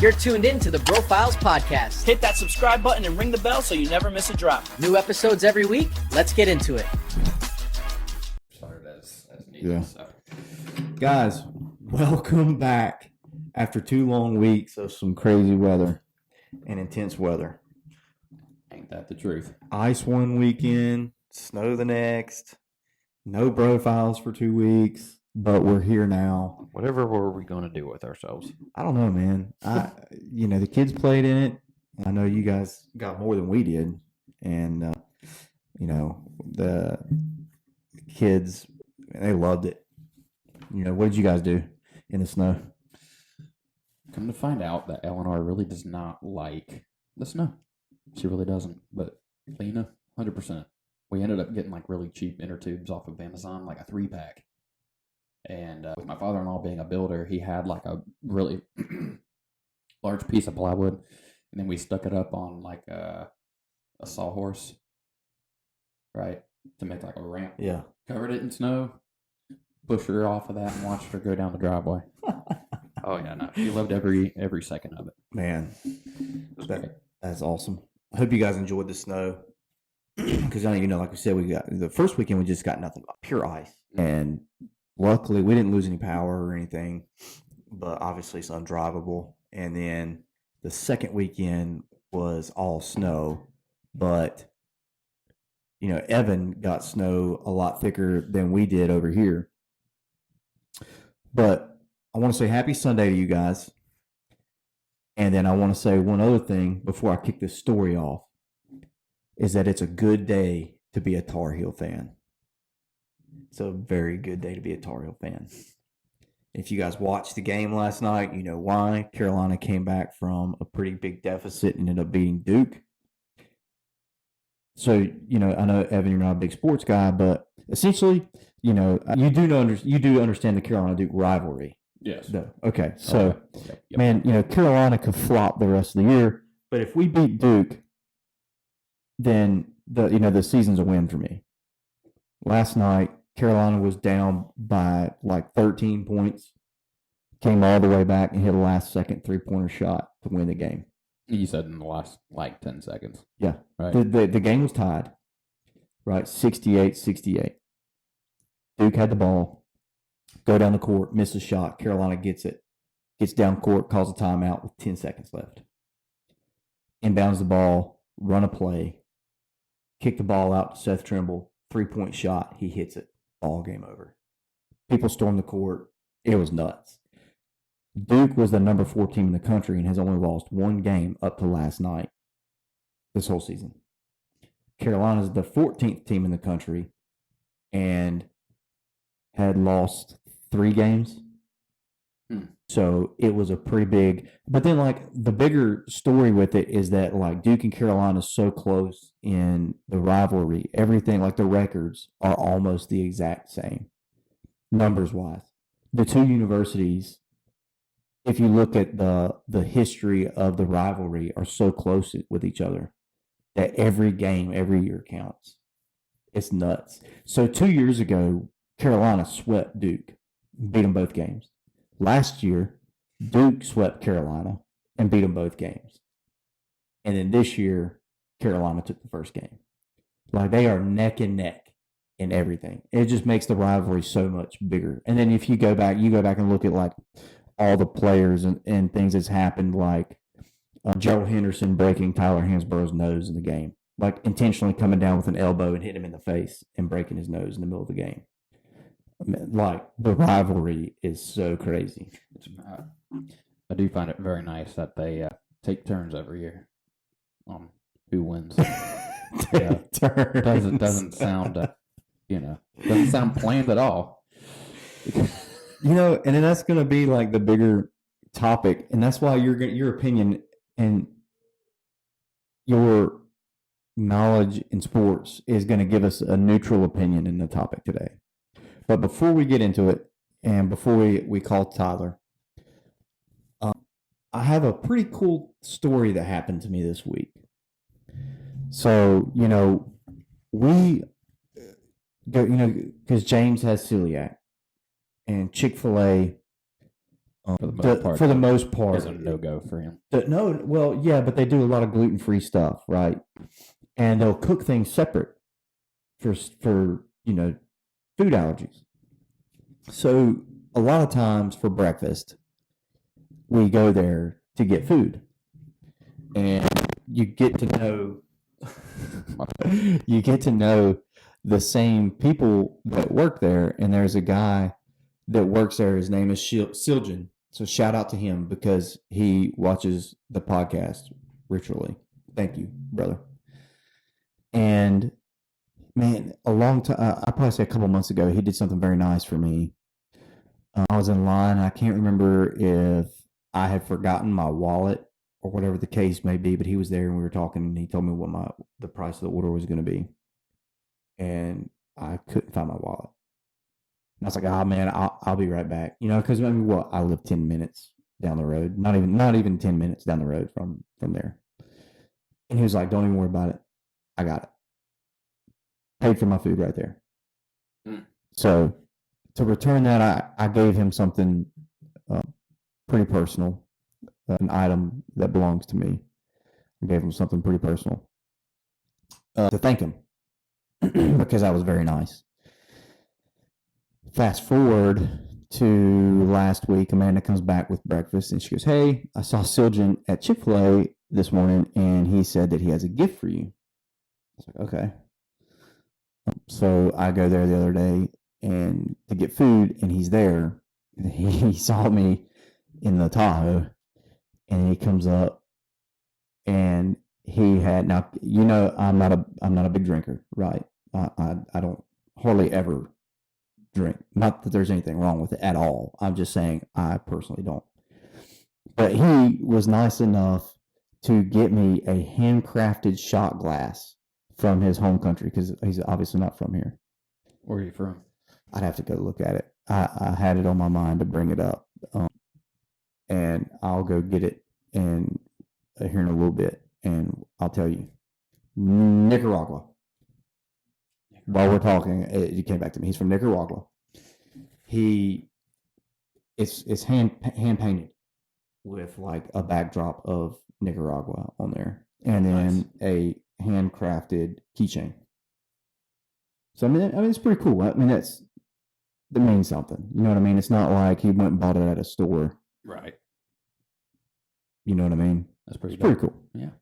You're tuned in to the Bro Files podcast. Hit that subscribe button and ring the bell so you never miss a drop. New episodes every week. Let's get into it. Started as needed. Yeah. So. Guys, welcome back after 2 long weeks of some crazy weather and intense weather. Ain't that the truth? Ice one weekend, snow the next, no Bro Files for 2 weeks, but we're here now. Whatever were we going to do with ourselves? I don't know, man. The kids played in it. I know you guys got more than we did. And, the kids, they loved it. What did you guys do in the snow? Come to find out that Eleanor really does not like the snow. She really doesn't. But Lena, 100%. We ended up getting really cheap inner tubes off of Amazon, like a 3-pack. And with my father-in-law being a builder, he had a really large piece of plywood, and then we stuck it up on a sawhorse, right, to make a ramp. Yeah. Covered it in snow, pushed her off of that, and watched her go down the driveway. Oh yeah, no, she loved every second of it. Man, that's awesome. I hope you guys enjoyed the snow because like we said, we got the first weekend we just got nothing but pure ice, and luckily we didn't lose any power or anything, but obviously it's undrivable. And then the second weekend was all snow, but Evan got snow a lot thicker than we did over here. But I want to say happy Sunday to you guys. And then I want to say one other thing before I kick this story off is that it's a good day to be a Tar Heel fan. It's a very good day to be a Tar Heel fan. If you guys watched the game last night, you know why. Carolina came back from a pretty big deficit and ended up beating Duke. So, I know, Evan, you're not a big sports guy, but essentially, you do understand the Carolina-Duke rivalry. Yes. Okay. So, Yep. man, Carolina could flop the rest of the year, but if we beat Duke, then the season's a win for me. Last night, Carolina was down by 13 points, came all the way back and hit a last-second three-pointer shot to win the game. You said in the last 10 seconds. Yeah. Right. The game was tied, right? 68-68. Duke had the ball, go down the court, miss a shot. Carolina gets it, gets down court, calls a timeout with 10 seconds left. Inbounds the ball, run a play, kick the ball out to Seth Trimble, 3-point shot. He hits it. All game over. People stormed the court. It was nuts. Duke was the number 4 team in the country and has only lost 1 game up to last night this whole season. Carolina's the 14th team in the country and had lost 3 games. So it was a pretty big, but then the bigger story with it is that Duke and Carolina is so close in the rivalry. Everything the records are almost the exact same numbers wise. The two universities, if you look at the history of the rivalry, are so close with each other that every game, every year counts. It's nuts. So 2 years ago, Carolina swept Duke, beat them both games. Last year, Duke swept Carolina and beat them both games. And then this year, Carolina took the first game. They are neck and neck in everything. It just makes the rivalry so much bigger. And then if you go back and look at all the players and things that's happened, Gerald Henderson breaking Tyler Hansborough's nose in the game, intentionally coming down with an elbow and hitting him in the face and breaking his nose in the middle of the game. The rivalry is so crazy. I do find it very nice that they take turns every year on who wins. Doesn't sound doesn't sound planned at all. And then that's going to be the bigger topic, and that's why your opinion and your knowledge in sports is going to give us a neutral opinion in the topic today. But before we get into it, and before we call Tyler, I have a pretty cool story that happened to me this week. So, we go, because James has celiac, and Chick-fil-A For the most part, For the most part, is a no-go for him. No, well, yeah, but they do a lot of gluten-free stuff, right? And they'll cook things separate for food allergies. So a lot of times for breakfast, we go there to get food, and you get to know the same people that work there. And there's a guy that works there. His name is Siljan. So shout out to him because he watches the podcast ritually. Thank you, brother. And man, a long time, I probably say a couple months ago, he did something very nice for me. I was in line. I can't remember if I had forgotten my wallet or whatever the case may be, but he was there and we were talking and he told me what the price of the order was going to be. And I couldn't find my wallet. And I was like, oh man, I'll be right back. Because I mean, I live 10 minutes down the road, not even 10 minutes down the road from there. And he was like, don't even worry about it. I got it. Paid for my food right there. So to return that, I gave him something pretty personal, an item that belongs to me. I gave him something pretty personal to thank him because I was very nice. Fast forward to last week, Amanda comes back with breakfast and she goes, hey, I saw Siljan at Chick-fil-A this morning and he said that he has a gift for you. I was like, okay. So I go there the other day and to get food and he's there. He saw me in the Tahoe and he comes up and he had, now, I'm not a big drinker, right? I don't hardly ever drink. Not that there's anything wrong with it at all. I'm just saying I personally don't. But he was nice enough to get me a handcrafted shot glass from his home country because he's obviously not from here. Where are you from? I'd have to go look at it. I had it on my mind to bring it up. And I'll go get it here in a little bit. And I'll tell you, Nicaragua. While we're talking, it came back to me. He's from Nicaragua. It's hand painted with like a backdrop of Nicaragua on there, and then a handcrafted keychain. So I mean, it's pretty cool. I mean, that means something. You know what I mean? It's not like he went and bought it at a store. Right. You know what I mean? That's pretty cool. Yeah.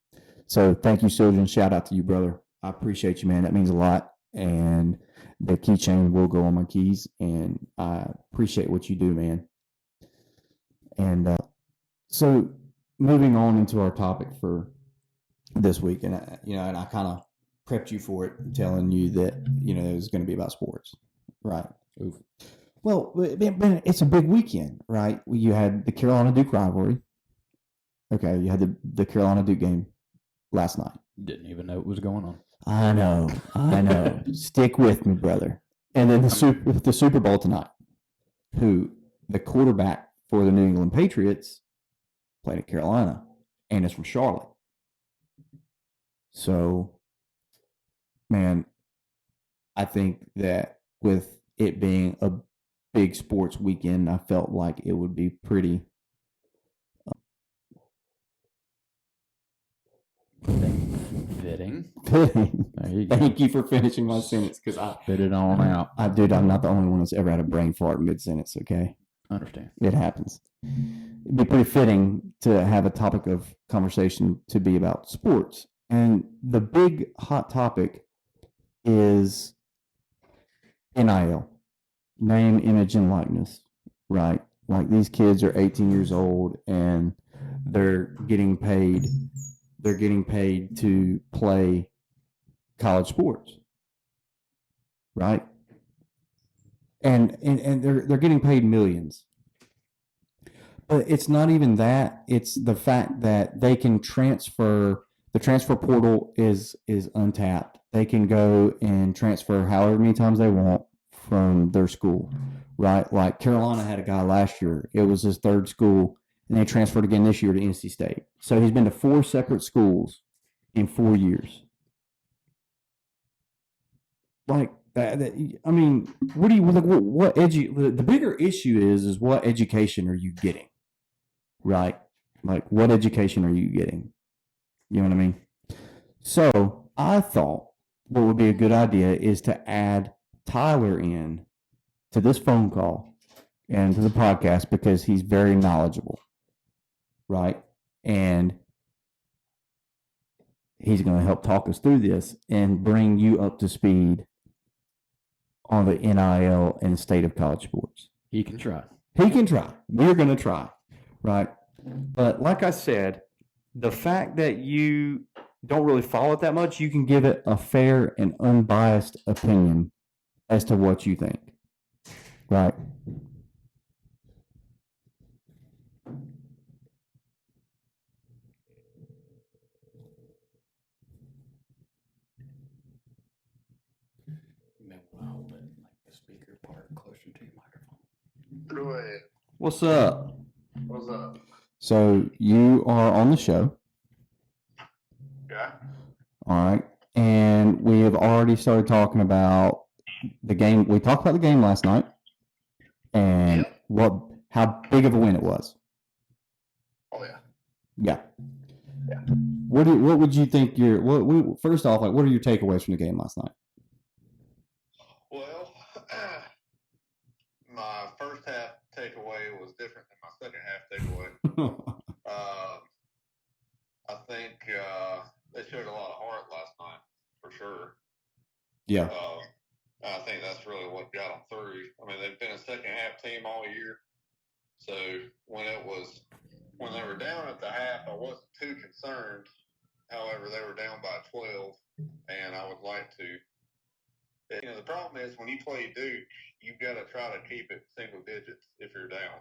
So thank you, Siljan. Shout out to you, brother. I appreciate you, man. That means a lot. And the keychain will go on my keys, and I appreciate what you do, man. And so moving on into our topic for this week, and I kind of prepped you for it, telling you that it was going to be about sports, right? Oof. Well, it's a big weekend, right? You had the Carolina Duke rivalry. Okay, you had the Carolina Duke game last night. Didn't even know what was going on. I know. Stick with me, brother. And then the Super Bowl tonight, who the quarterback for the New England Patriots played at Carolina and is from Charlotte. So, man, I think that with it being a big sports weekend, I felt like it would be pretty Fitting. There you go. Thank you for finishing my sentence because I Fit it on out. Dude, I'm not the only one that's ever had a brain fart mid sentence. Okay, I understand. it happens. It'd be pretty fitting to have a topic of conversation to be about sports, and the big hot topic is NIL, name, image, and likeness. Right, like these kids are 18 years old and they're getting paid. They're getting paid to play college sports, right? And they're getting paid millions. But it's not even that. It's the fact that they can transfer. The transfer portal is untapped. They can go and transfer however many times they want from their school, right? Like Carolina had a guy last year. It was his third school. And they transferred again this year to NC State. So he's been to 4 separate schools in 4 years. Like that I mean, what do you like? The bigger issue is what education are you getting? right? Like, what education are you getting? You know what I mean? So I thought what would be a good idea is to add Tyler in to this phone call and to the podcast because he's very knowledgeable, right? And he's going to help talk us through this and bring you up to speed on the NIL and state of college sports. He can try. He can try. We're going to try, right? But like I said, the fact that you don't really follow it that much, you can give it a fair and unbiased opinion as to what you think, right? You may want to hold it like the speaker part closer to your microphone. Go ahead. What's up? What's up? So you are on the show, Yeah. all right? And we have already started talking about the game. We talked about the game last night and how big of a win it was. Oh yeah. Yeah. Yeah. What would you think first off, like, what are your takeaways from the game last night? Well, my first half takeaway was different than my second half takeaway. I think they showed a lot of heart last night for sure. Yeah. I think that's really what got them through. I mean, they've been a second half team all year, so when they were down at the half, I wasn't too concerned. However, they were down by 12, and I would like to. You know, the problem is when you play Duke, you've got to try to keep it single digits if you're down,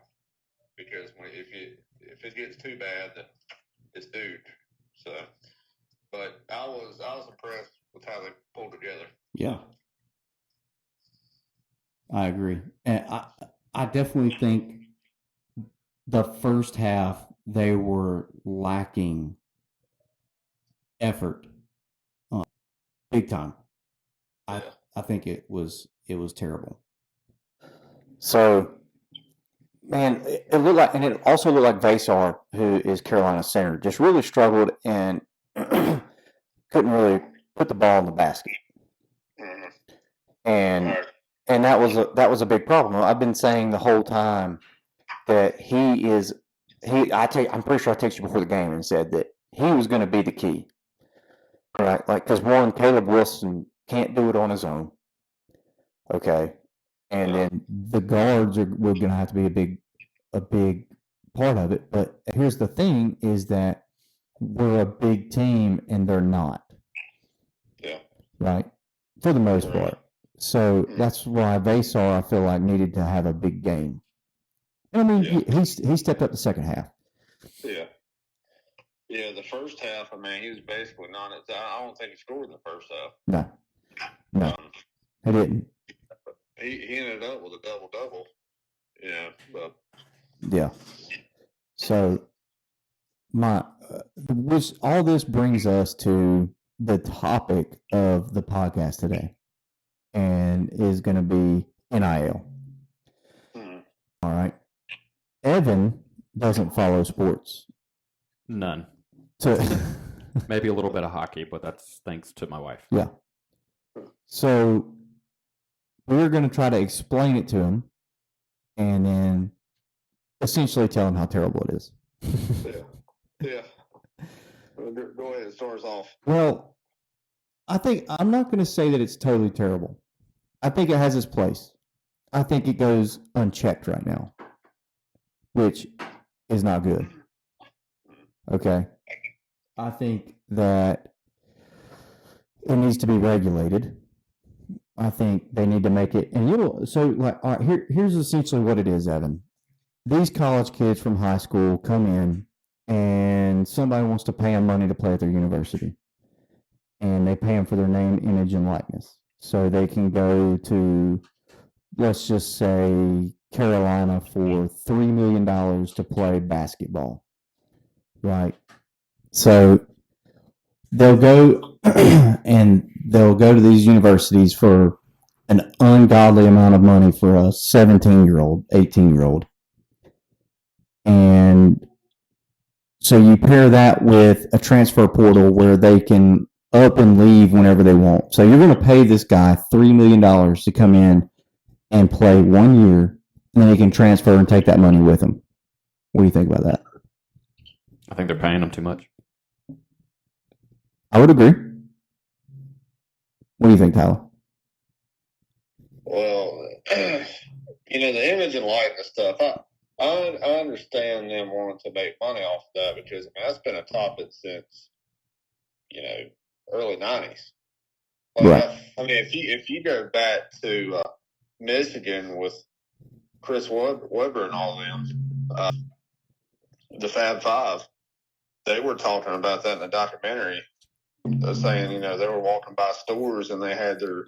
because if it gets too bad, then it's Duke. So, but I was impressed with how they pulled together. Yeah. I agree. And I definitely think the first half they were lacking effort big time. I think it was terrible. So, man, it looked like, and it also looked like Vasar, who is Carolina's center, just really struggled and couldn't really put the ball in the basket. Mm-hmm. And that was a big problem. I've been saying the whole time that I'm pretty sure I texted you before the game and said that he was going to be the key, right? Like, because one, Caleb Wilson can't do it on his own. Okay. And then the guards we're going to have to be a big part of it. But here's the thing is that we're a big team and they're not. Yeah. Right? For the most part. So that's why Vasar, I feel like, needed to have a big game. I mean, he stepped up the second half. Yeah. Yeah, the first half, I mean, he was basically I don't think he scored in the first half. No, he didn't. He ended up with a double-double. Yeah, but yeah. So all this brings us to the topic of the podcast today, and is going to be NIL. All right. Evan doesn't follow sports. None. So Maybe a little bit of hockey, but that's thanks to my wife. yeah. So we're going to try to explain it to him, and then essentially tell him how terrible it is. yeah. Go ahead, start us off. Well, I'm not going to say that it's totally terrible. I think it has its place. I think it goes unchecked right now, which is not good. Okay. I think that it needs to be regulated. I think they need to make it, and all right, here's essentially what it is, Evan. These college kids from high school come in, and somebody wants to pay them money to play at their university, and they pay them for their name, image, and likeness, so they can go to, let's just say, Carolina for $3 million to play basketball, right? So they'll go and they'll go to these universities for an ungodly amount of money for a 17-year-old, 18-year-old. And So you pair that with a transfer portal where they can up and leave whenever they want. So you're going to pay this guy $3 million to come in and play 1 year, and then he can transfer and take that money with him. What do you think about that? I think they're paying him too much. I would agree. What do you think, Tyler? Well, you know, the image and likeness stuff, I understand them wanting to make money off of that because, I mean, that's been a topic since, you know, early 90s. Like, Right. I mean, if you go back to Michigan with Chris Webber and all them, the Fab Five, they were talking about that in the documentary. They're saying, you know, they were walking by stores and they had their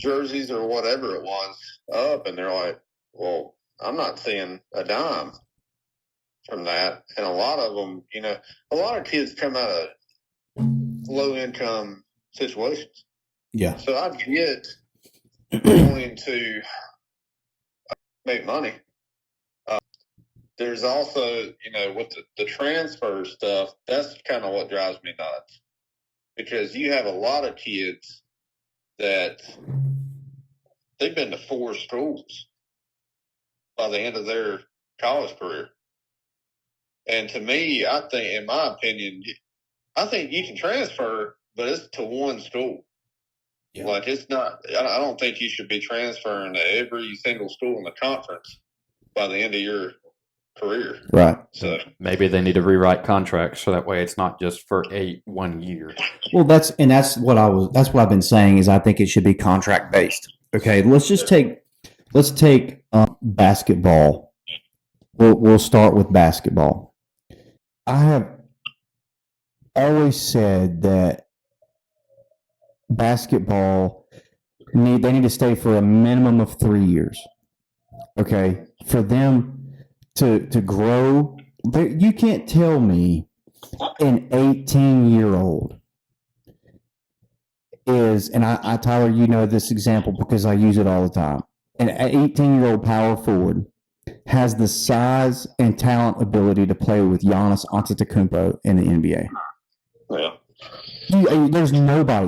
jerseys or whatever it was up, and they're like, well, I'm not seeing a dime from that. And a lot of them, you know, a lot of kids come out of low income situations. Yeah. So I get wanting to make money. There's also, you know, with the transfer stuff, that's kind of what drives me nuts. Because you have a lot of kids that they've been to 4 schools by the end of their college career. And to me, I think, in my opinion, I think you can transfer, but it's to one school. Yeah. Like, it's not, I don't think you should be transferring to every single school in the conference by the end of your career. Right. So Maybe they need to rewrite contracts so that way it's not just for 1 year. Well, that's what I've been saying is I think it should be contract based. Okay, let's take basketball. We'll start with basketball. I have always said that basketball they need to stay for a minimum of 3 years. Okay, for them to grow, you can't tell me an 18-year-old is, and I Tyler, you know this example because I use it all the time. An 18-year-old power forward has the size and talent ability to play with Giannis Antetokounmpo in the NBA. yeah.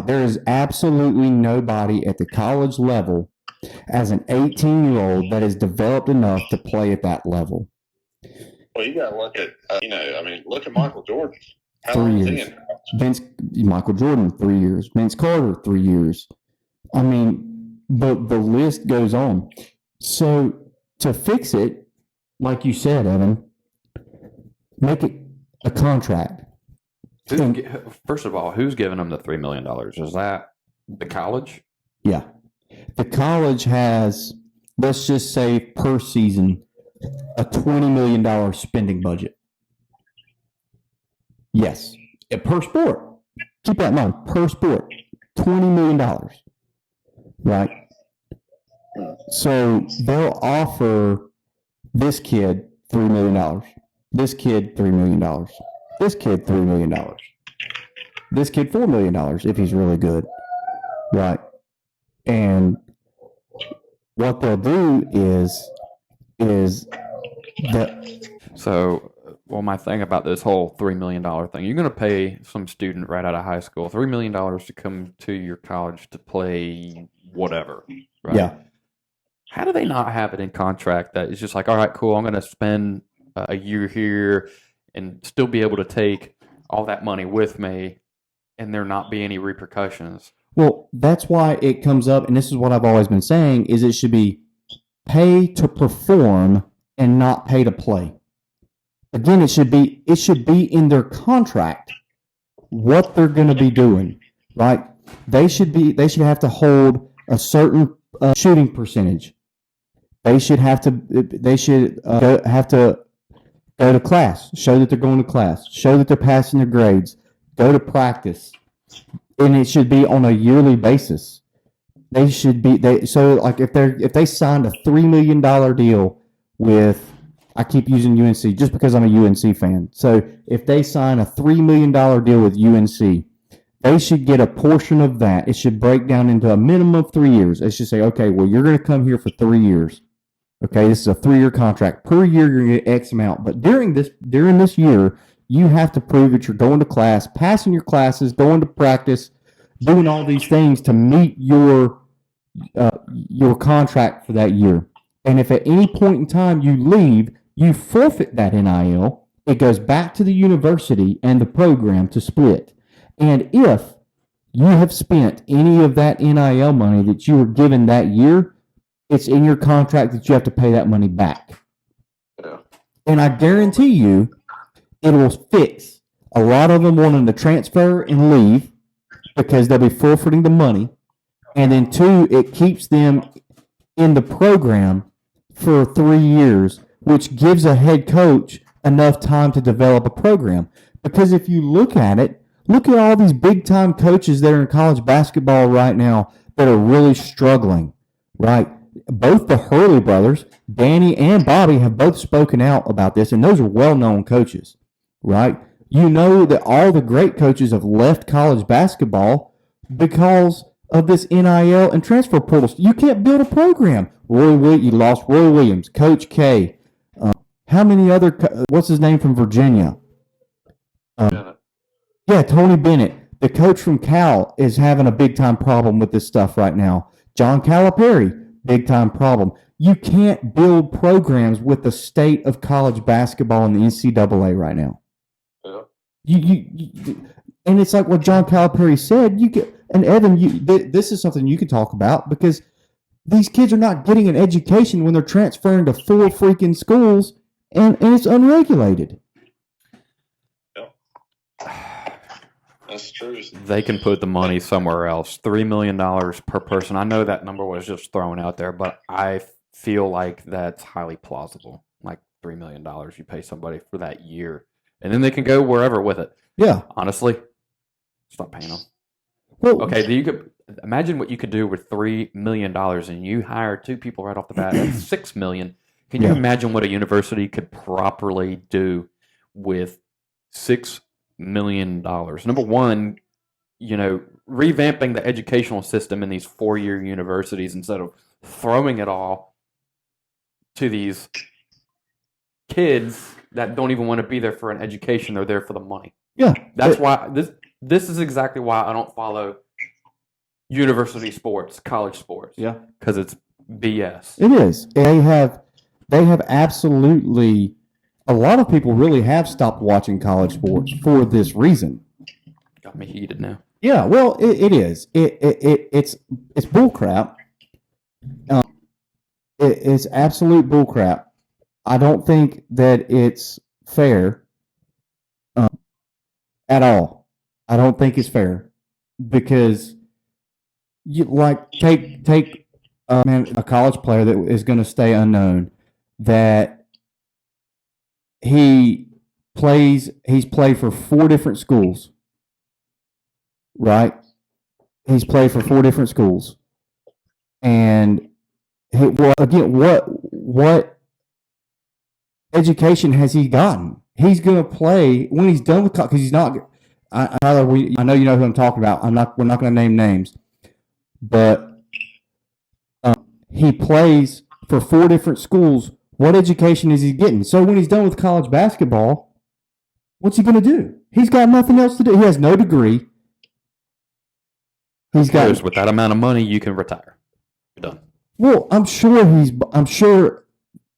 There is absolutely nobody at the college level as an 18-year-old that is developed enough to play at that level. Well, you got to look at, look at Michael Jordan. How 3 long is he years. in? Michael Jordan, 3 years. Vince Carter, 3 years. I mean, the list goes on. So to fix it, like you said, Evan, make it a contract. First of all, who's giving them the $3 million? Is that the college? Yeah. The college has, let's just say per season, a $20 million spending budget. Yes. Per sport. Keep that in mind. Per sport. $20 million. Right? So they'll offer this kid $3 million. This kid $3 million. This kid $3 million. This kid $4 million if he's really good. Right? And what they'll do is that. So, well, my thing about this whole $3 million thing, you're going to pay some student right out of high school $3 million to come to your college to play whatever, right? Yeah. How do they not have it in contract that it's just like, all right, cool, I'm going to spend a year here and still be able to take all that money with me and there not be any repercussions? Well, that's why it comes up, and this is what I've always been saying, is it should be pay to perform and not pay to play. Again, it should be in their contract what they're going to be doing, right? They should have to hold a certain shooting percentage. They should have to go to class, show that they're going to class, show that they're passing their grades, go to practice. And it should be on a yearly basis. They should be so like if they signed a $3 million deal with, I keep using UNC just because I'm a UNC fan. So if they sign a $3 million deal with UNC, they should get a portion of that. It should break down into a minimum of 3 years. It should say, okay, well, you're going to come here for 3 years. Okay, this is a 3-year contract. Per year, you're going to get X amount. But during this year, You have to prove that you're going to class, passing your classes, going to practice, doing all these things to meet your contract for that year. And if at any point in time you leave, you forfeit that NIL. It goes back to the university and the program to split. And if you have spent any of that NIL money that you were given that year, it's in your contract that you have to pay that money back. Yeah. And I guarantee you, it will fix a lot of them wanting to transfer and leave because they'll be forfeiting the money. And then two, it keeps them in the program for 3 years, which gives a head coach enough time to develop a program. Because if you look at it, look at all these big-time coaches that are in college basketball right now that are really struggling, right? Both the Hurley brothers, Danny and Bobby, have both spoken out about this, and those are well-known coaches, right? You know that all the great coaches have left college basketball because of this NIL and transfer portals. You can't build a program. You lost Roy Williams, Coach K. How many other? What's his name from Virginia? Yeah, Tony Bennett, the coach from Cal, is having a big time problem with this stuff right now. John Calipari, big time problem. You can't build programs with the state of college basketball in the NCAA right now. Yeah. And it's like what John Calipari said. And Evan, this is something you can talk about because these kids are not getting an education when they're transferring to 4 freaking schools, and it's unregulated. That's true. They can put the money somewhere else. $3 million per person. I know that number was just thrown out there, but I feel like that's highly plausible. Like $3 million you pay somebody for that year, and then they can go wherever with it. Yeah. Honestly, stop paying them. Well, Okay, you could imagine what you could do with $3 million, and you hire 2 people right off the bat. That's $6 million. Can you imagine what a university could properly do with $6 million? Number one, revamping the educational system in these 4-year universities instead of throwing it all to these kids that don't even want to be there for an education. They're there for the money. Yeah. That's why this is exactly why I don't follow university sports, college sports. Yeah. Because it's BS. It is. They have absolutely. A lot of people really have stopped watching college sports for this reason. Got me heated now. Yeah, well, it is. It's bullcrap. It's absolute bullcrap. I don't think that it's fair at all. I don't think it's fair because take a college player that is going to stay unknown that he's played for 4 different schools, right? He's played for 4 different schools, and what education has he gotten? He's going to play when he's done with because he's not. I know you know who I'm talking about. We're not going to name names, but he plays for 4 different schools. What education is he getting? So when he's done with college basketball, what's he going to do? He's got nothing else to do. He has no degree. With that amount of money, you can retire. You're done. Well, I'm sure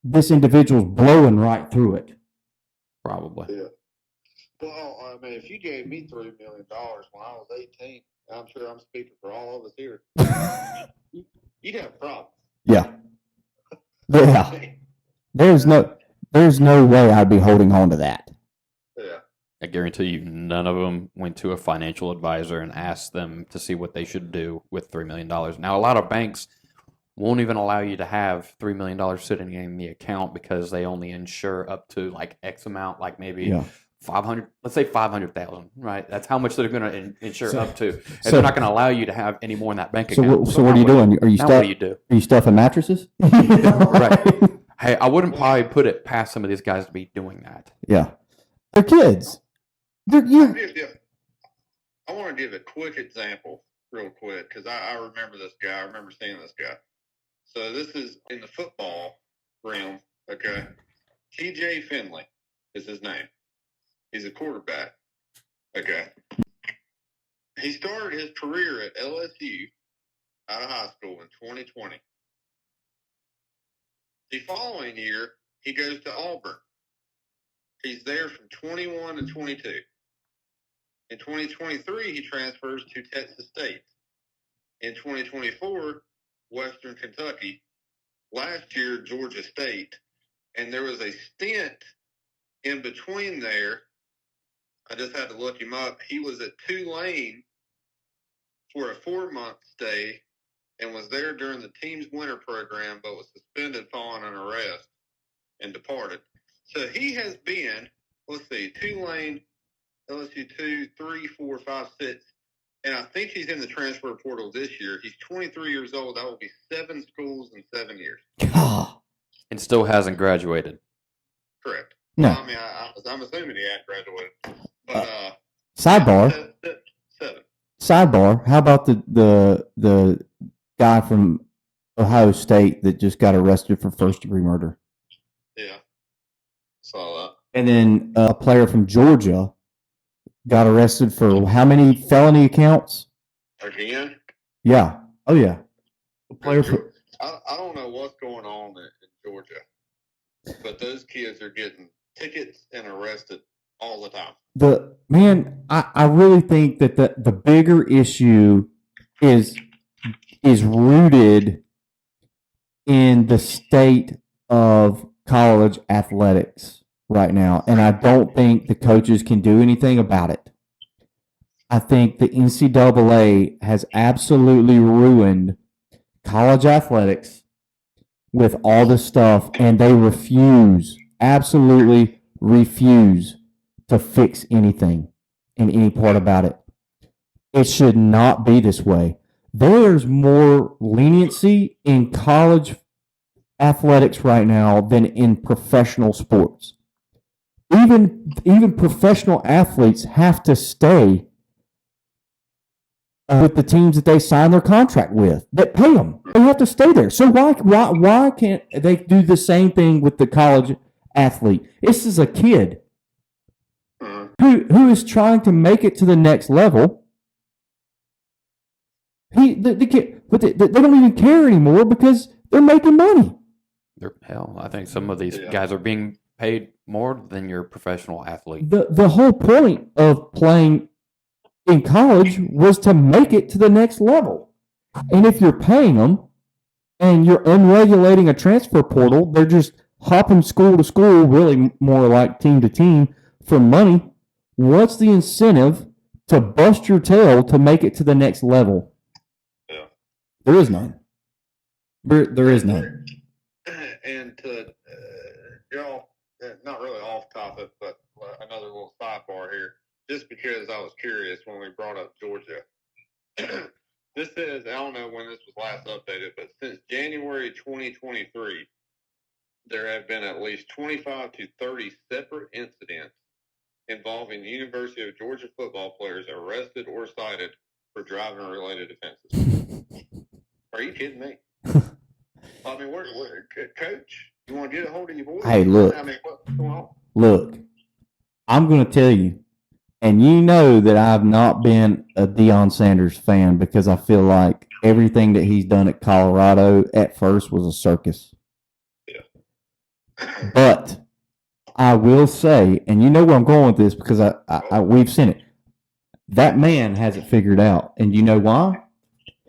this individual's blowing right through it. Probably. Yeah. Well, I mean, if you gave me $3 million when I was 18, I'm sure I'm speaking for all of us here. You'd have problems. Yeah. Yeah. There's no way I'd be holding on to that. Yeah. I guarantee you none of them went to a financial advisor and asked them to see what they should do with $3 million. Now, a lot of banks won't even allow you to have $3 million sitting in the account because they only insure up to like X amount, like maybe 500, let's say 500,000, right? That's how much they're going to insure up to. And they're not going to allow you to have any more in that bank account. So what are you doing? What do you do? Are you stuffing mattresses? Right. Hey, I wouldn't probably put it past some of these guys to be doing that. Yeah. They're kids. I want to give a quick example real quick because I remember this guy. I remember seeing this guy. So this is in the football realm, okay? TJ Finley is his name. He's a quarterback. Okay. He started his career at LSU out of high school in 2020. The following year, he goes to Auburn. He's there from 21 to 22. In 2023, he transfers to Texas State. In 2024, Western Kentucky. Last year, Georgia State. And there was a stint in between there. I just had to look him up. He was at Tulane for a 4-month stay and was there during the team's winter program, but was suspended following an arrest and departed. So he has been, let's see, Tulane, LSU 2, 3, 4, 5, 6, and I think he's in the transfer portal this year. He's 23 years old. That will be 7 schools in 7 years. God. And still hasn't graduated. Correct. No. Well, I mean, I'm assuming he had graduated. But, Sidebar. 7. Sidebar. How about the guy from Ohio State that just got arrested for first-degree murder? Yeah. Saw that. And then a player from Georgia got arrested for how many felony accounts? Again? Yeah. Oh, yeah. A player for, I don't know what's going on in Georgia, but those kids are getting tickets and arrested all the time. I really think that the bigger issue is rooted in the state of college athletics right now, and I don't think the coaches can do anything about it. I think the NCAA has absolutely ruined college athletics with all this stuff, and they absolutely refuse to fix anything in any part about it. It should not be this way. There's more leniency in college athletics right now than in professional sports. Even professional athletes have to stay with the teams that they sign their contract with, that pay them. They have to stay there. So why can't they do the same thing with the college athlete? This is a kid who is trying to make it to the next level. The kid, but they don't even care anymore because they're making money. I think some of these guys are being paid more than your professional athlete. The whole point of playing in college was to make it to the next level. And if you're paying them and you're unregulating a transfer portal, they're just hopping school to school, really more like team to team for money. What's the incentive to bust your tail to make it to the next level? Yeah. There is none. There is none. And to y'all, not really off topic, but another little sidebar here, just because I was curious when we brought up Georgia. This is, I don't know when this was last updated, but since January 2023, there have been at least 25 to 30 separate incidents involving University of Georgia football players arrested or cited for driving-related offenses. Are you kidding me? I mean, Coach, you want to get a hold of your boys? Hey, look. I mean, what's going on? Look, I'm going to tell you, and you know that I've not been a Deion Sanders fan because I feel like everything that he's done at Colorado at first was a circus. Yeah. But I will say, and you know where I'm going with this because we've seen it. That man has it figured out. And you know why?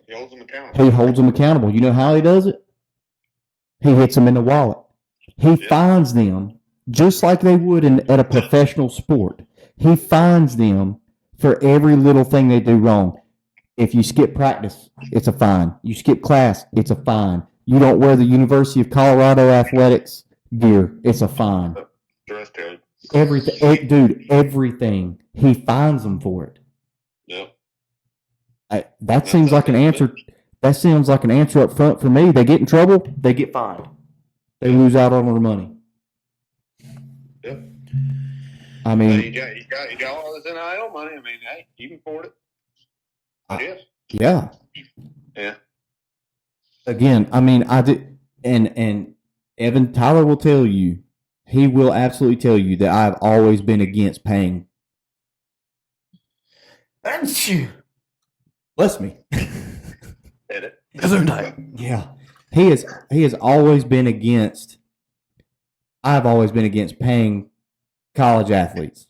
He holds them accountable. He holds them accountable. You know how he does it? He hits them in the wallet. He fines them just like they would at a professional sport. He fines them for every little thing they do wrong. If you skip practice, it's a fine. You skip class, it's a fine. You don't wear the University of Colorado athletics gear, it's a fine. Dress code. Everything, dude, everything. He fines them for it. Yep. That seems like an answer. That sounds like an answer up front for me. They get in trouble, they get fined. They lose out on their money. Yep. I mean, you got all this NIL money. I mean, hey, you can afford it. Yes. yeah. Yeah. Again, I mean, I did, and Evan Tyler will tell you he will absolutely tell you that I've always been against paying. Bless me. Edit. Yeah, he has always been against. I've always been against paying college athletes,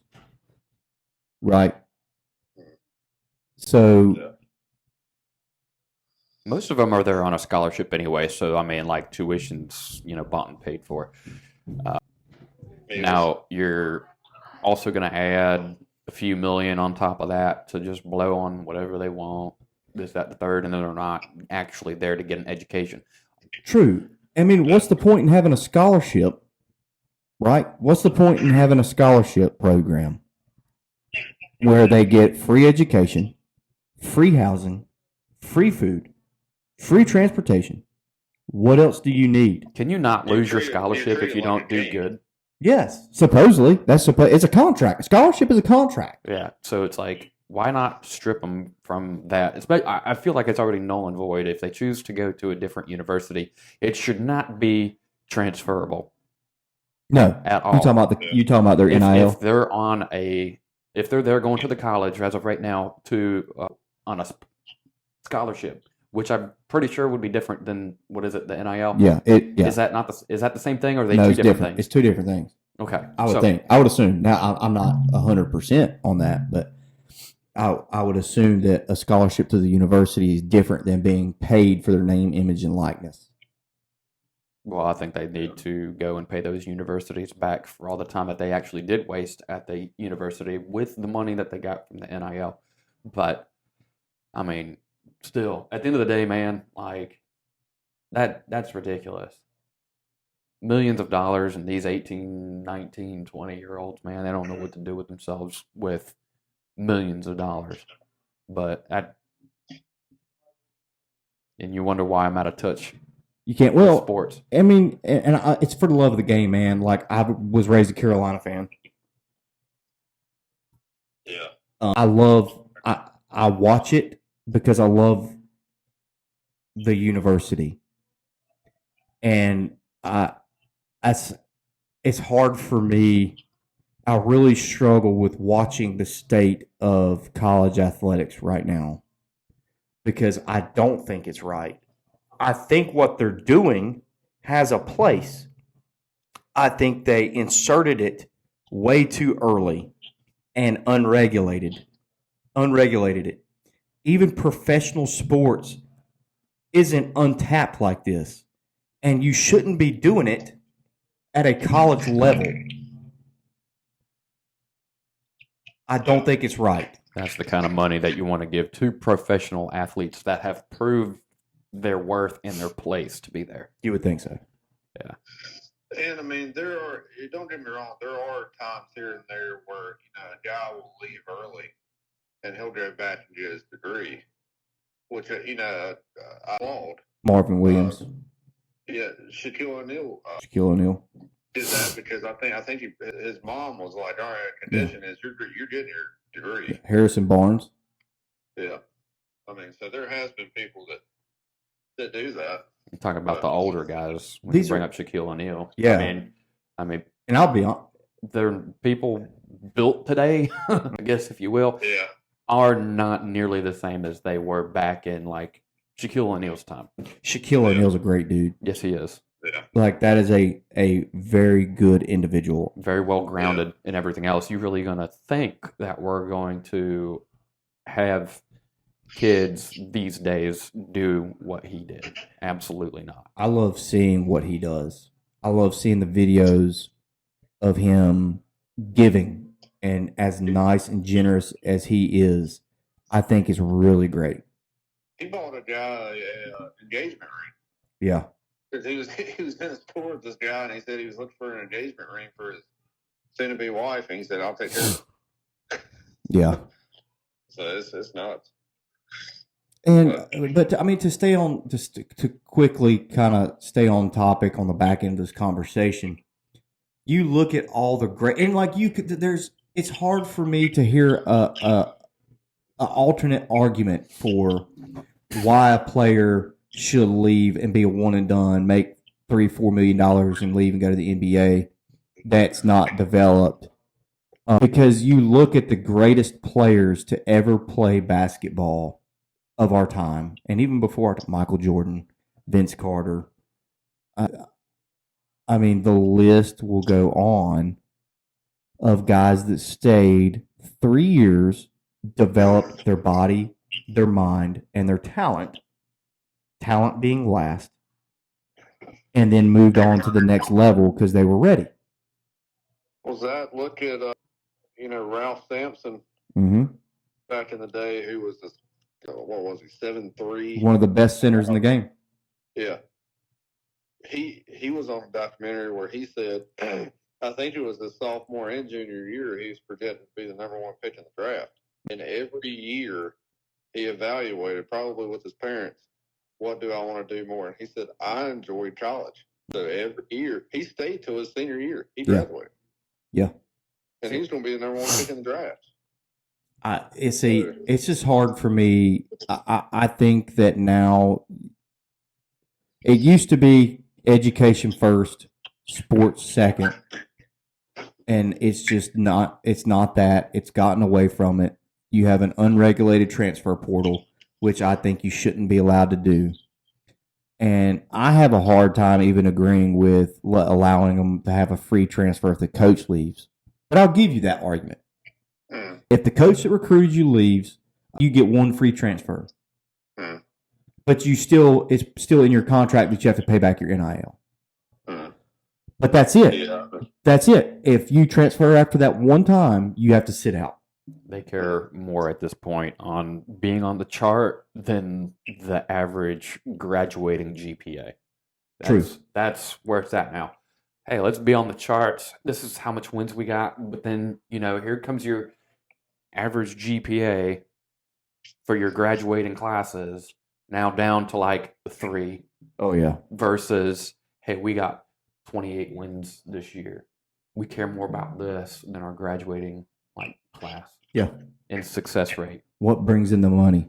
right? So Most of them are there on a scholarship anyway, so I mean, like tuition's bought and paid for. Now you're also going to add a few million on top of that to just blow on whatever they want, this, that, the third, and then they're not actually there to get an education. true. I mean, what's the point in having a scholarship, right? What's the point in having a scholarship program where they get free education, free housing, free food, free transportation? What else do you need? Can you not lose your treat it- scholarship treat if it you like don't a do game. good? Yes, supposedly it's a contract. A scholarship is a contract. Yeah, so it's like, why not strip them from that? I feel like it's already null and void. If they choose to go to a different university, it should not be transferable No, at all. you talking about their NIL? If they're if they're there going to the college as of right now to on a scholarship, which I'm pretty sure would be different than what is it, the NIL? Yeah, Is that not is that the same thing, or are they no, two it's different different. things? It's two different things. Okay, I would so, think. I would assume. Now, I'm not 100% on that, but I would assume that a scholarship to the university is different than being paid for their name, image, and likeness. Well, I think they need to go and pay those universities back for all the time that they actually did waste at the university with the money that they got from the NIL. But I mean, still, at the end of the day, man, like that's ridiculous. Millions of dollars, and these 18, 19, 20-year-olds, man, they don't know what to do with themselves with millions of dollars. And you wonder why I'm out of touch You can't. with Well, sports. I mean, it's for the love of the game, man. Like, I was raised a Carolina fan. Yeah. I watch it because I love the university, and it's hard for me. I really struggle with watching the state of college athletics right now because I don't think it's right. I think what they're doing has a place. I think they inserted it way too early and unregulated it. Even professional sports isn't untapped like this, and you shouldn't be doing it at a college level. I don't think it's right. That's the kind of money that you want to give to professional athletes that have proved their worth and their place to be there. You would think so. And I mean, don't get me wrong, there are times here and there where, a guy will leave early and he'll go back and get his degree, which, I applaud. Marvin Williams, Yeah, Shaquille O'Neal Shaquille O'Neal. did that because I think his mom was like, all right, condition is you're getting your degree. Harrison Barnes. Yeah. I mean, so there has been people that do that. I'm talking about the older guys when These you bring are- up Shaquille O'Neal. Yeah. I mean, And I'll be honest. they're people built today, I guess, if you will, Yeah. are not nearly the same as they were back in like Shaquille O'Neal's time. Shaquille O'Neal's a great dude. Yes, he is. Yeah. Like, that is a very good individual. Very well grounded in everything else. You really going to think that we're going to have kids these days do what he did? Absolutely not. I love seeing what he does. I love seeing the videos of him giving, and as nice and generous as he is, I think is really great. He bought a guy an engagement ring. Yeah. Because he was in a store with this guy, and he said he was looking for an engagement ring for his soon-to-be wife, and he said, "I'll take care of it." Yeah. So it's nuts. And but I mean, to stay on, just to quickly kind of stay on topic on the back end of this conversation, you look at all the great, and like you could, it's hard for me to hear a alternate argument for why a player should leave and be a one and done, make $3-4 million and leave and go to the NBA, that's not developed. Because you look at the greatest players to ever play basketball of our time, and even before Michael Jordan, Vince Carter. I mean, the list will go on of guys that stayed 3 years, developed their body, their mind, and their talent. Talent being last, and then moved on to the next level because they were ready. Was that look at Ralph Sampson Mm-hmm. back in the day? Who was this? What was he? 7'3". One of the best centers in the game. Yeah. He was on a documentary where he said, I think it was his sophomore and junior year, he was projected to be the number one pick in the draft. And every year he evaluated, probably with his parents, what do I want to do more? And he said, I enjoyed college. So every year, he stayed till his senior year. He graduated. Yeah. And he's going to be the number one pick in the draft. It's just hard for me. I think that now it used to be education first, sports second, and it's just not. It's not that. It's gotten away from it. You have an unregulated transfer portal, which I think you shouldn't be allowed to do. And I have a hard time even agreeing with allowing them to have a free transfer if the coach leaves. But I'll give you that argument. If the coach that recruited you leaves, you get one free transfer. But it's still in your contract that you have to pay back your NIL. But that's it. Yeah. That's it. If you transfer after that one time, you have to sit out. They care more at this point on being on the chart than the average graduating GPA. True. That's where it's at now. Hey, let's be on the charts. This is how much wins we got. But then, here comes your average GPA for your graduating classes, now down to like 3. Oh, yeah. Versus, hey, we got 28 wins this year. We care more about this than our graduating class. Yeah. And success rate. What brings in the money?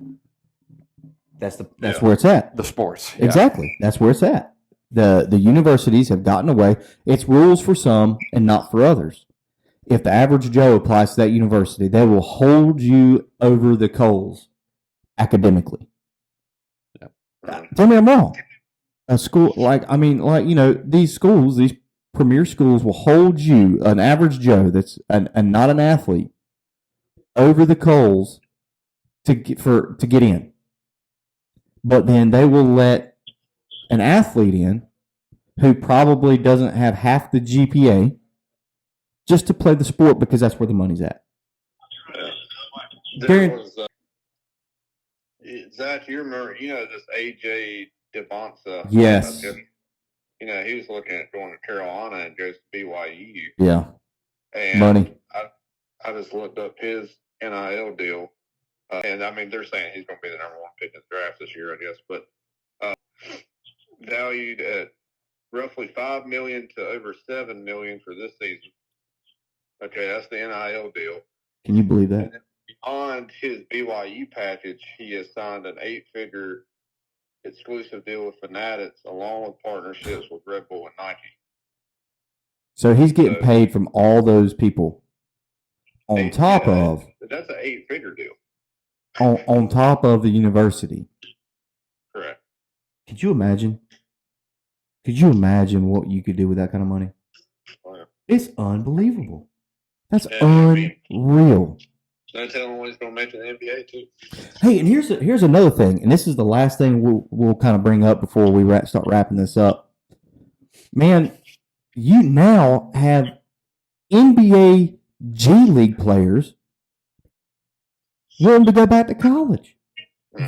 That's where it's at. The sports. Yeah. Exactly. That's where it's at. The universities have gotten away. It's rules for some and not for others. If the average Joe applies to that university, they will hold you over the coals academically. Yeah. Tell me I'm wrong. A school these schools, these premier schools will hold you, an average Joe that's and not an athlete, over the coals to get in. But then they will let an athlete in who probably doesn't have half the GPA just to play the sport because that's where the money's at. There was, Zach, you remember, this AJ DeBonsa? Yes. He was looking at going to Carolina and goes to BYU. Yeah. And money. I just looked up his NIL deal. And I mean, they're saying he's going to be the number one pick in the draft this year, I guess. But valued at roughly $5 million to over $7 million for this season. Okay, that's the NIL deal. Can you believe that? And beyond his BYU package, he has signed an 8-figure exclusive deal with Fanatics, along with partnerships with Red Bull and Nike. So he's getting paid from all those people on top of. That's an 8-figure deal. On top of the university. Correct. Could you imagine? Could you imagine what you could do with that kind of money? Oh, yeah. It's unbelievable. That's Yeah, unreal. No telling what he's going to make in the NBA too. Hey, and here's another thing, and this is the last thing we'll kind of bring up before we start wrapping this up. Man, you now have NBA G League players wanting to go back to college.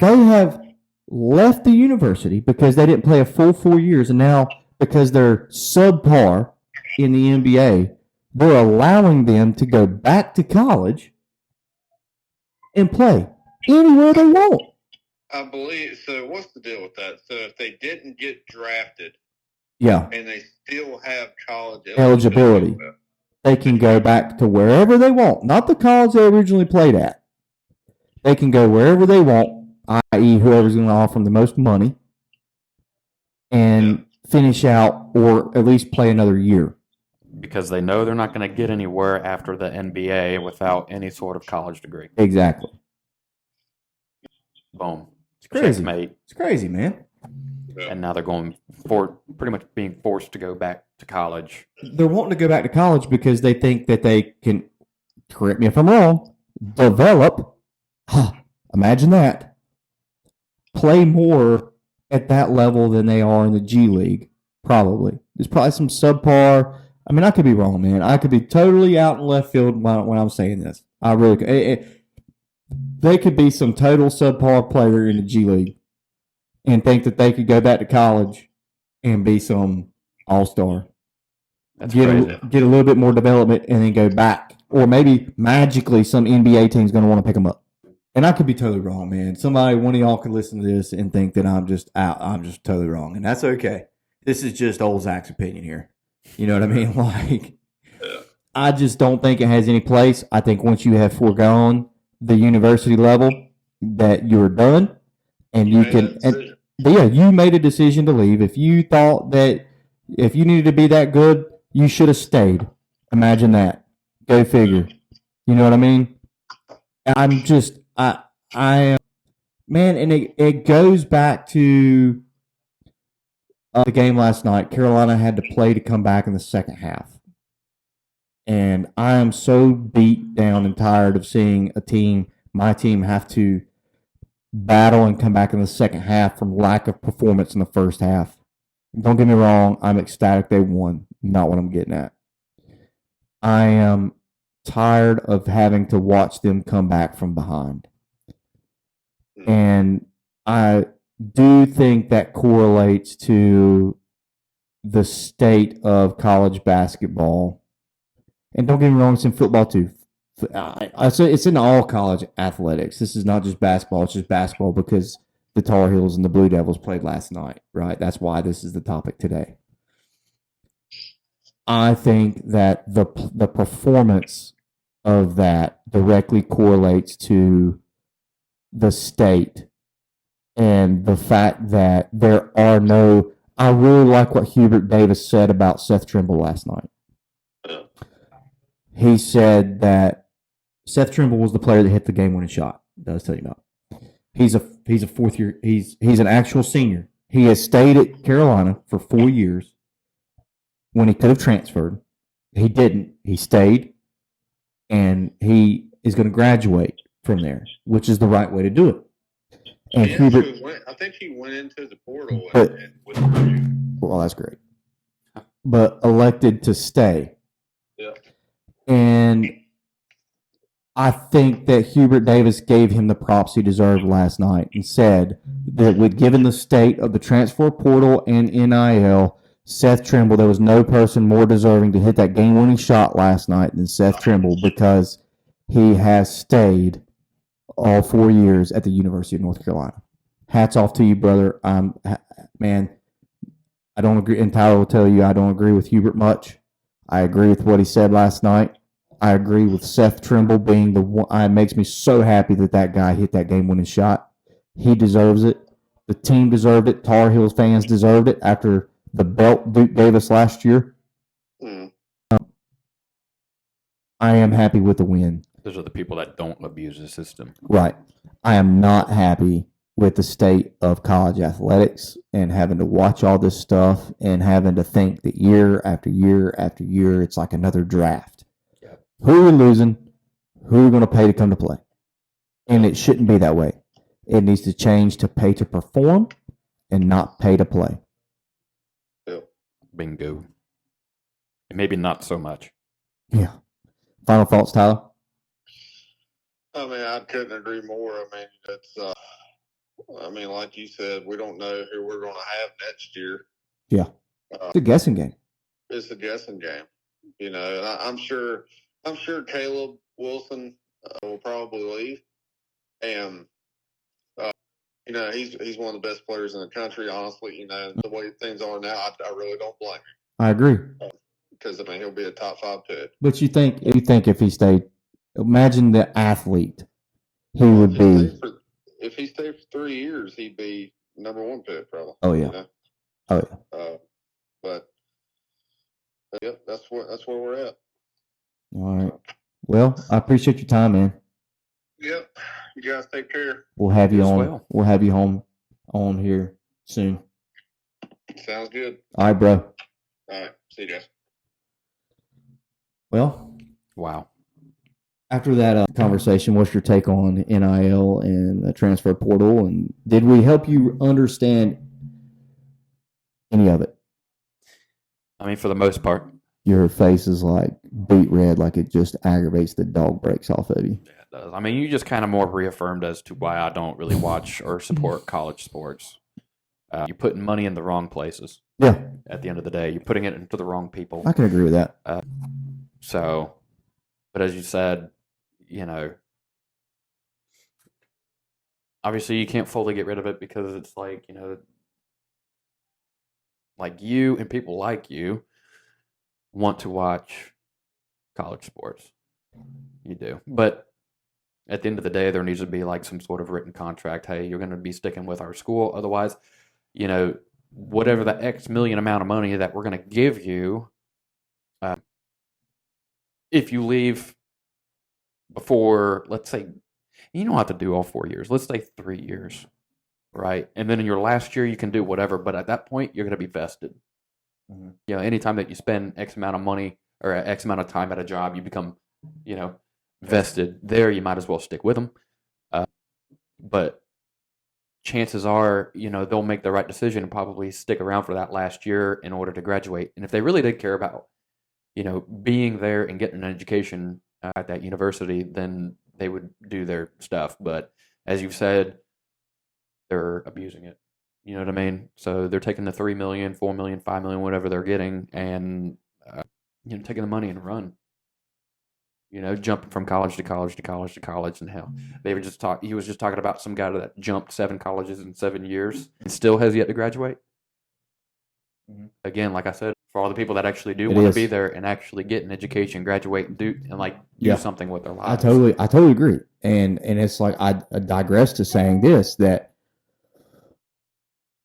They have left the university because they didn't play a full 4 years, and now because they're subpar in the NBA, they're allowing them to go back to college and play anywhere they want. I believe so. What's the deal with that? So if they didn't get drafted, Yeah, and they still have college eligibility, they can go back to wherever they want, not the college they originally played at. They can go wherever they want, i.e., whoever's going to offer them the most money, and finish out or at least play another year. because they know they're not going to get anywhere after the NBA without any sort of college degree. Exactly. Boom. It's crazy. Checkmate. It's crazy, man. And now they're going for pretty much being forced to go back to college. They're wanting to go back to college because they think that they can, correct me if I'm wrong, develop, imagine that, play more at that level than they are in the G League, probably. There's probably some subpar. I mean, I could be wrong, man. I could be totally out in left field when I'm saying this. I really could. They could be some total subpar player in the G League and think that they could go back to college and be some all-star. That's Get crazy. a little bit more development and then go back. Or maybe magically some NBA team's going to want to pick them up. And I could be totally wrong, man. One of y'all could listen to this and think that I'm just out. I'm just totally wrong. And that's okay. This is just old Zach's opinion here. You know what I mean? Like, I just don't think it has any place. I think once you have foregone the university level, that you're done. And you can, and, yeah, you made a decision to leave. If you thought that if you needed to be that good, you should have stayed. Imagine that. Go figure. You know what I mean? I'm just, man, and it goes back to the game last night. Carolina had to play to come back in the second half. And I am so beat down and tired of seeing my team have to battle and come back in the second half from lack of performance in the first half. Don't get me wrong, I'm ecstatic they won. Not what I'm getting at. I am tired of having to watch them come back from behind. And I do think that correlates to the state of college basketball. And don't get me wrong, it's in football too. It's in all college athletics. This is not just basketball. It's just basketball because the Tar Heels and the Blue Devils played last night, right? That's why this is the topic today. I think that the performance of that directly correlates to the state and the fact that there are no. I really like what Hubert Davis said about Seth Trimble last night. He said that Seth Trimble was the player that hit the game-winning shot. That was telling you about. He's a fourth year. He's an actual senior. He has stayed at Carolina for 4 years when he could have transferred. He didn't. He stayed, and he is going to graduate from there, which is the right way to do it. And I think he went into the portal and withdrew. Well, that's great. But elected to stay. Yeah. And I think that Hubert Davis gave him the props he deserved last night and said that given the state of the transfer portal and NIL, Seth Trimble, there was no person more deserving to hit that game-winning shot last night than Seth Trimble because he has stayed all 4 years at the University of North Carolina. Hats off to you, brother. Man, I don't agree, and Tyler will tell you I don't agree with Hubert much. I agree with what he said last night. I agree with Seth Trimble being the one. It makes me so happy that guy hit that game-winning shot. He deserves it. The team deserved it. Tar Heels fans deserved it after the belt Duke gave us last year. I am happy with the win. Those are the people that don't abuse the system. Right. I am not happy with the state of college athletics and having to watch all this stuff and having to think that year after year after year, it's like another draft. Yep. Who are we losing? Who are we going to pay to come to play? And it shouldn't be that way. It needs to change to pay to perform and not pay to play. Bingo. And maybe not so much. Yeah. Final thoughts, Tyler? I mean, I couldn't agree more. I mean, it's, like you said, we don't know who we're going to have next year. Yeah. It's a guessing game. It's a guessing game, and I'm sure Caleb Wilson will probably leave, and he's one of the best players in the country. Honestly, the way things are now, I really don't blame him. I agree. Because he'll be a top 5 pick. But you think if he stayed, imagine the athlete he would be. If he stayed for 3 years, he'd be number 1 pick probably. Oh yeah. Oh yeah. But Yep, that's where we're at. All right. Well, I appreciate your time, man. Yep. You guys take care. We'll have you You as on. well. We'll have you home on here soon. Sounds good. All right, bro. All right. See you guys. Well, Wow. after that conversation, what's your take on NIL and the transfer portal? And did we help you understand any of it? I mean, for the most part, Your face is like beet red, like it just aggravates the dog breaks off of you. yeah, it does. I mean, you just kind of more reaffirmed as to why I don't really watch or support college sports. You're putting money in the wrong places. Yeah, At the end of the day, you're putting it into the wrong people. I can agree with that. So, but as you said, obviously you can't fully get rid of it because it's like, like you and people like you want to watch college sports. You do. But at the end of the day, there needs to be like some sort of written contract. Hey, you're going to be sticking with our school. Otherwise, whatever the X million amount of money that we're going to give you, if you leave before, let's say, you don't have to do all 4 years. Let's say 3 years, right? And then in your last year, you can do whatever. But at that point, you're going to be vested. Mhm. Anytime that you spend X amount of money or X amount of time at a job, you become, vested. There, you might as well stick with them. But chances are, they'll make the right decision and probably stick around for that last year in order to graduate. And if they really did care about, being there and getting an education at that university, then they would do their stuff. But as you've said, they're abusing it. You know what I mean? So they're taking the 3 million, 4 million, 5 million, whatever they're getting, and taking the money and run. Jumping from college to college to college to college, and hell, they were he was just talking about some guy that jumped 7 colleges in 7 years and still has yet to graduate. Mhm. Again, like I said, for all the people that actually do It want to is. be there and actually get an education, graduate, and do Yeah. something with their I lives. totally agree. And it's like I digress to saying this, that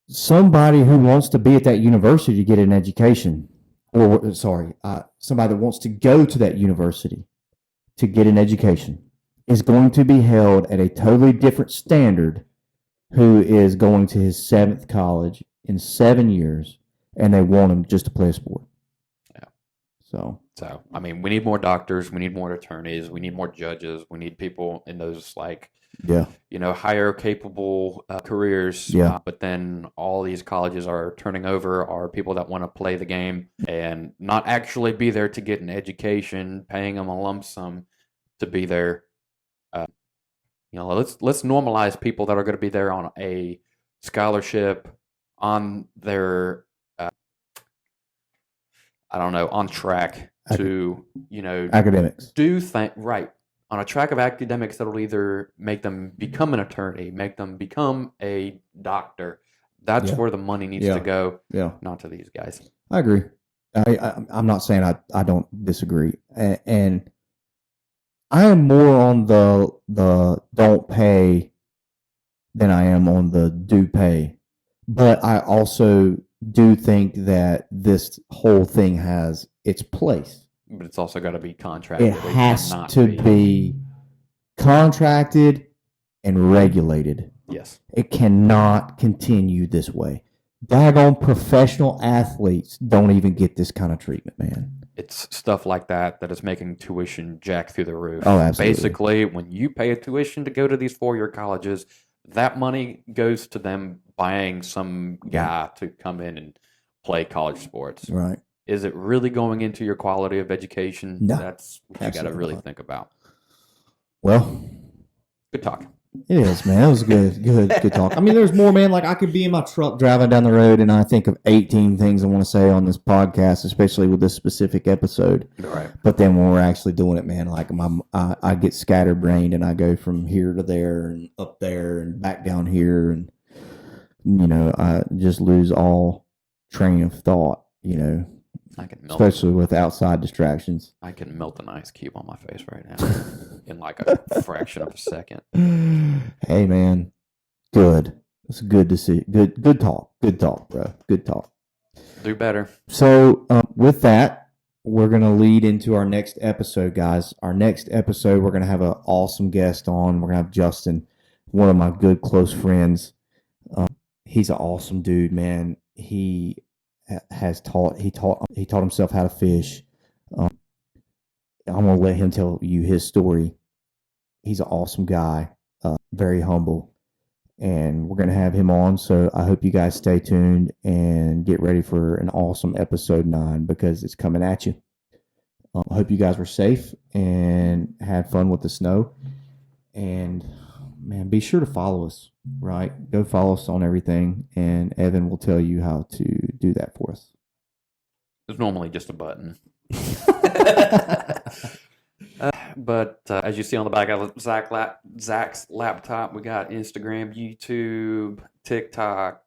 somebody who wants to be at that university to get an education, or somebody that wants to go to that university to get an education is going to be held at a totally different standard who is going to his 7th college in 7 years, and they want him just to play a sport. Yeah. So So, I mean, we need more doctors, we need more attorneys, we need more judges, we need people in those yeah, higher capable careers. Yeah. But then all these colleges are turning over are people that want to play the game and not actually be there to get an education, paying them a lump sum to be there. Let's normalize people that are going to be there on a scholarship, on their, on track to, academics. right. On a track of academics that'll either make them become an attorney, make them become a doctor. That's Yeah. where the money needs Yeah. to go, Yeah, not to these guys. I agree. I'm not saying I don't disagree, and I am more on the don't pay than I am on the do pay. But I also do think that this whole thing has its place. But it's also got to be contracted. It has cannot to be contracted and regulated. Yes. It cannot continue this way. Daggone professional athletes don't even get this kind of treatment, man. It's stuff like that that is making tuition jack through the roof. Oh, absolutely. Basically, when you pay a tuition to go to these 4-year colleges, that money goes to them buying some guy to come in and play college sports. Right. Is it really going into your quality of education? No, That's what you got to absolutely really not. think about. Well, Good talk. it is, man. That was good talk. I mean, there's more, man. Like I could be in my truck driving down the road, and I think of 18 things I want to say on this podcast, especially with this specific episode. Right. But then when we're actually doing it, man, like I get scatterbrained, and I go from here to there, and up there, and back down here, and I just lose all train of thought. I can melt. Especially with outside distractions. I can melt an ice cube on my face right now in like a fraction of a second. Hey, man, good. It's good to see. Good talk. Good talk, bro. Good talk. Do better. So with that, we're going to lead into our next episode, guys. Our next episode, we're going to have an awesome guest on. We're going to have Justin, one of my good close friends. He's an awesome dude, man. He taught himself how to fish. I'm going to let him tell you his story. He's an awesome guy, very humble, and we're going to have him on. So I hope you guys stay tuned and get ready for an awesome episode 9 because it's coming at you. I hope you guys were safe and had fun with the snow. And man, be sure to follow us, right? Go follow us on everything, and Evan will tell you how to do that for us. It's normally just a button. But as you see on the back of Zach's laptop, we got Instagram, YouTube, TikTok.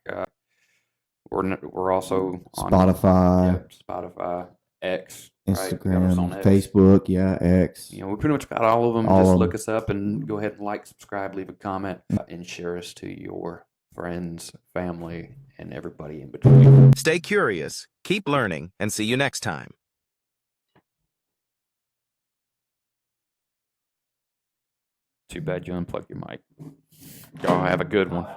We're also on Spotify, Spotify, X, Instagram, right? X. Facebook, X. We pretty much got all of them. All Just of look them. us up and go ahead and like, subscribe, leave a comment, and share us to your friends, family, and everybody in between. Stay curious, keep learning, and see you next time. Too bad you unplugged your mic. Y'all have a good one.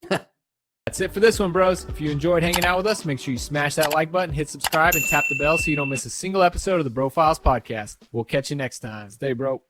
That's it for this one, bros. If you enjoyed hanging out with us, make sure you smash that like button, hit subscribe, and tap the bell so you don't miss a single episode of the Bro Files podcast. We'll catch you next time. Stay broke.